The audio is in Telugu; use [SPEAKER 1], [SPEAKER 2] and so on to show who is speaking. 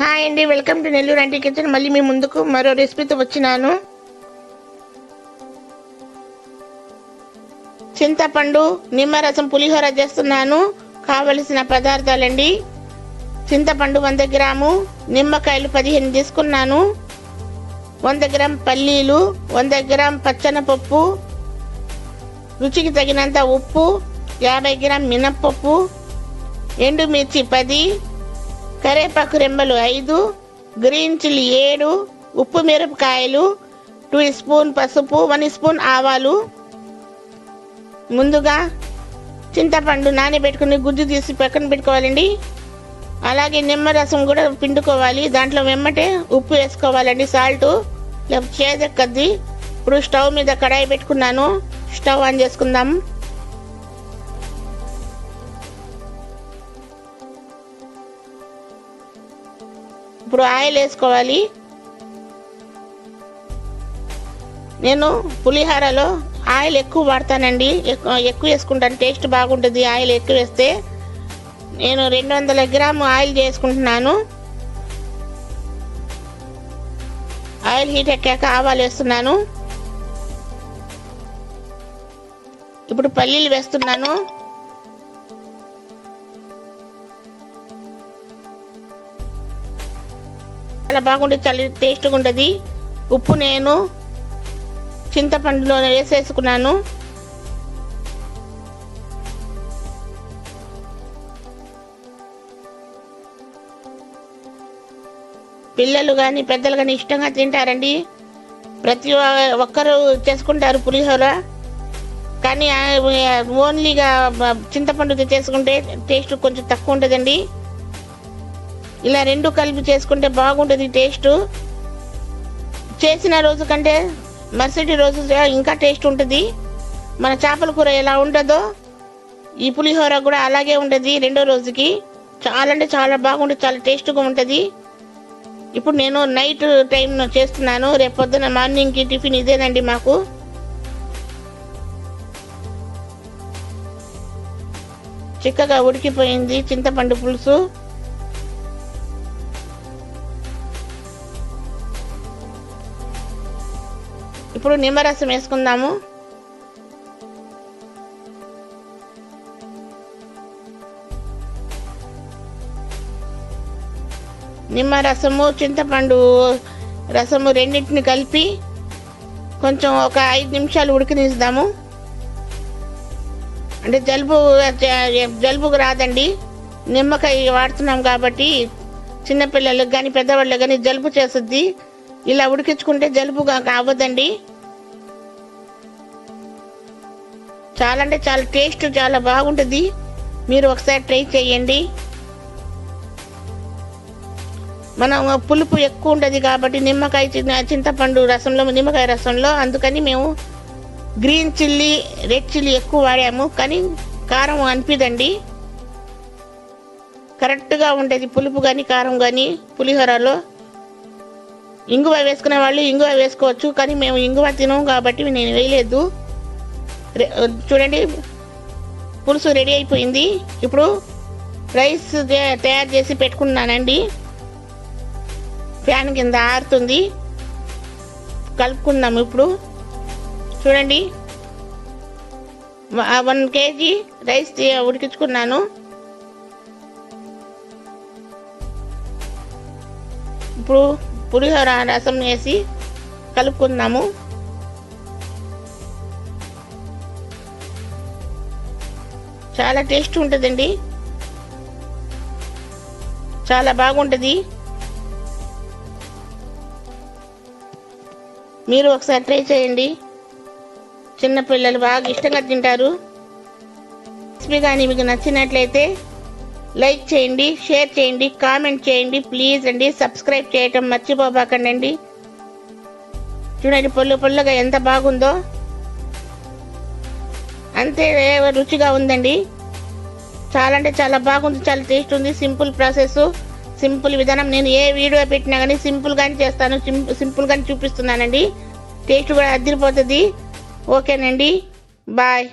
[SPEAKER 1] హాయ్ అండి, welcome to Nellore aunty kitchen. మళ్ళీ మీ ముందుకు మరో రెసిపీతో వచ్చినాను. చింతపండు నిమ్మరసం పులిహోర చేస్తున్నాను. కావలసిన పదార్థాలండి: చింతపండు 100 గ్రాము, నిమ్మకాయలు 15 తీసుకున్నాను, 100 గ్రామ్ పల్లీలు, 100 గ్రామ్ పచ్చనపప్పు, రుచికి తగినంత ఉప్పు, 50 గ్రామ్ మినప్పప్పు, ఎండుమిర్చి 10, కరేపాకు రెమ్మలు 5, గ్రీన్ చిల్లీ 7, ఉప్పు మిరపకాయలు, 2 స్పూన్ పసుపు, 1 స్పూన్ ఆవాలు. ముందుగా చింతపండు నానబెట్టుకుని గుజ్జు తీసి పక్కన పెట్టుకోవాలండి. అలాగే నిమ్మరసం కూడా పిండుకోవాలి. దాంట్లో వెమ్మటే ఉప్పు వేసుకోవాలండి, సాల్ట్, లేకపోతే చేదెక్కద్ది. ఇప్పుడు స్టవ్ మీద కడాయి పెట్టుకున్నాను. స్టవ్ ఆన్ చేసుకుందాం. ఇప్పుడు ఆయిల్ వేసుకోవాలి. నేను పులిహోరలో ఆయిల్ ఎక్కువ వాడతానండి, ఎక్కువ వేసుకుంటాను, టేస్ట్ బాగుంటుంది ఆయిల్ ఎక్కువ వేస్తే. నేను 200 గ్రాము ఆయిల్ చేసుకుంటున్నాను. ఆయిల్ హీట్ ఎక్కాక ఆవాలు వేస్తున్నాను. ఇప్పుడు పల్లీలు వేస్తున్నాను. చాలా బాగుంటుంది, చాలా టేస్ట్గా ఉంటుంది. ఉప్పు నేను చింతపండులో వేసేసుకున్నాను. పిల్లలు కానీ పెద్దలు కానీ ఇష్టంగా తింటారండి. ప్రతి ఒక్కరు చేసుకుంటారు పులిహోర, కానీ ఓన్లీగా చింతపండుతో చేసుకుంటే టేస్ట్ కొంచెం తక్కువ ఉంటుందండి. ఇలా రెండు కలిపి చేసుకుంటే బాగుంటుంది టేస్ట్. చేసిన రోజు కంటే మరుసటి రోజు ఇంకా టేస్ట్ ఉంటుంది. మన చేపల కూర ఎలా ఉంటుందో ఈ పులిహోర కూడా అలాగే ఉంటుంది రెండో రోజుకి. చాలా అంటే చాలా బాగుంటుంది, చాలా టేస్ట్గా ఉంటుంది. ఇప్పుడు నేను నైట్ టైం చేస్తున్నాను. రేపు పొద్దున మార్నింగ్కి టిఫిన్ ఇదేనండి మాకు. చిక్కగా ఉడికిపోయింది చింతపండు పులుసు. ఇప్పుడు నిమ్మరసం వేసుకుందాము. నిమ్మరసము చింతపండు రసము రెండింటిని కలిపి కొంచెం ఒక 5 నిమిషాలు ఉడికినిద్దాము. అంటే జలుబుకు రాదండి, నిమ్మకాయ వాడుతున్నాం కాబట్టి. చిన్నపిల్లలకు కానీ పెద్దవాళ్ళకి కానీ జలుబు చేస్తుంది. ఇలా ఉడికించుకుంటే జలుబుగా అవ్వదండి. చాలా అంటే చాలా టేస్ట్ చాలా బాగుంటుంది. మీరు ఒకసారి ట్రై చేయండి. మనం పులుపు ఎక్కువ ఉంటుంది కాబట్టి నిమ్మకాయ చింతపండు రసంలో, నిమ్మకాయ రసంలో, అందుకని మేము గ్రీన్ చిల్లీ, రెడ్ చిల్లీ ఎక్కువ వాడాము. కానీ కారం అనిపిదండి, కరెక్ట్గా ఉంటుంది పులుపు కానీ కారం కానీ పులిహోరలో. ఇంగువ వేసుకునే వాళ్ళు ఇంగువ వేసుకోవచ్చు, కానీ మేము ఇంగువ తినము కాబట్టి నేను వేయలేదు. చూడండి, పులుసు రెడీ అయిపోయింది. ఇప్పుడు రైస్ తయారు చేసి పెట్టుకున్నానండి. ఫ్యాన్ కింద ఆరుతుంది, కలుపుకుందాము. ఇప్పుడు చూడండి, 1 kg రైస్ ఉడికించుకున్నాను. ఇప్పుడు పులిహోర రసం వేసి కలుపుకుందాము. చాలా టేస్ట్ ఉంటుందండి, చాలా బాగుంటుంది. మీరు ఒకసారి ట్రై చేయండి, చిన్నపిల్లలు బాగా ఇష్టంగా తింటారు. రెసిపీ కానీ మీకు నచ్చినట్లయితే లైక్ చేయండి, షేర్ చేయండి, కామెంట్ చేయండి. ప్లీజ్ అండి, సబ్స్క్రైబ్ చేయటం మర్చిపోబాకండి. చూడండి, పొల్లగా ఎంత బాగుందో, అంతే రుచిగా ఉందండి. చాలా అంటే చాలా బాగుంది, చాలా టేస్ట్ ఉంది. సింపుల్ ప్రాసెస్, సింపుల్ విధానం. నేను ఏ వీడియో పెట్టినా కానీ సింపుల్గానే చేస్తాను, సింపుల్గానే చూపిస్తున్నానండి. టేస్ట్ కూడా అదిరిపోతుంది. ఓకేనండి, బాయ్.